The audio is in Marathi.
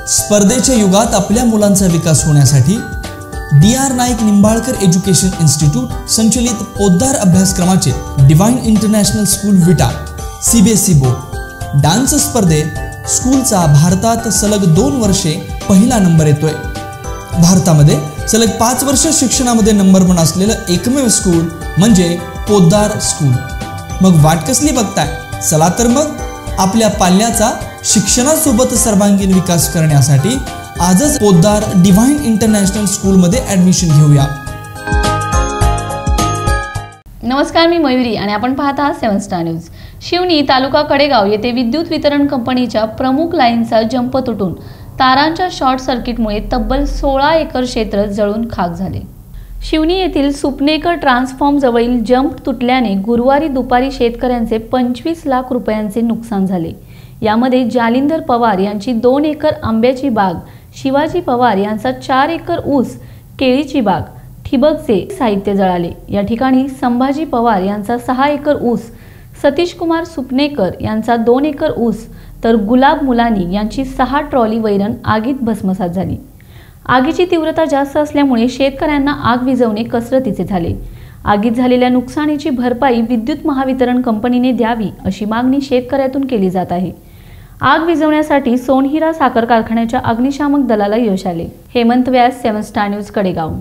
स्पर्धेच्या युगात आपल्या मुलांचा विकास होण्यासाठी DR Naik Nimbalkar education institute संचलित पोद्दार अभ्यासक्रमाचे डिवाइन इंटरनॅशनल स्कूल विटा CBSE बोर्ड डान्स स्पर्धेत स्कूलचा भारतात सलग 2 वर्षे पहिला नंबर येतोय। भारतामध्ये सलग 5 वर्ष शिक्षणामध्ये नंबर 1 असलेलं एकमेव स्कूल म्हणजे पोद्दार स्कूल। मग वाट कसली बघताय? चला तर मग आपल्या पाल्याचा शिक्षणासोबत सर्वांगीण विकास करण्यासाठी आजच पोद्दार डिवाइन इंटरनॅशनल स्कूल मध्ये ऍडमिशन घेऊया। नमस्कार, मी मयुरी आणि आपण पाहत आहात 7 स्टार न्यूज। शिवनी तालुका कडेगाव येथे विद्युत वितरण कंपनीच्या प्रमुख लाईनचा जंप तुटून तारांच्या शॉर्ट सर्किटमुळे तब्बल 16 एकर क्षेत्र जळून खाक झाले। शिवनी येथील सुपनेकर ट्रान्सफॉर्म जवळील जंप तुटल्याने गुरुवारी दुपारी शेतकऱ्यांचे 25 लाख रुपयांचे नुकसान झाले। यामध्ये जालिंदर पवार यांची 2 एकर आंब्याची बाग, शिवाजी पवार यांचा 4 एकर ऊस, केळीची बाग, ठिबकचे साहित्य जळाले। या ठिकाणी संभाजी पवार यांचा 6 एकर ऊस, सतीश कुमार सुपनेकर यांचा 2 एकर ऊस तर गुलाब मुलानी यांची 6 ट्रॉली वैरण आगीत भस्मसात झाली। आगीची तीव्रता जास्त असल्यामुळे शेतकऱ्यांना आग विझवणे कसरतीचे झाले। आगीत झालेल्या नुकसानीची भरपाई विद्युत महावितरण कंपनीने द्यावी अशी मागणी शेतकऱ्यातून केली जात आहे। आग विझवण्यासाठी सोनहिरा साखर कारखान्याच्या अग्निशामक दलाला यश आले। हेमंत व्यास, 7 स्टार न्यूज, कडेगाव।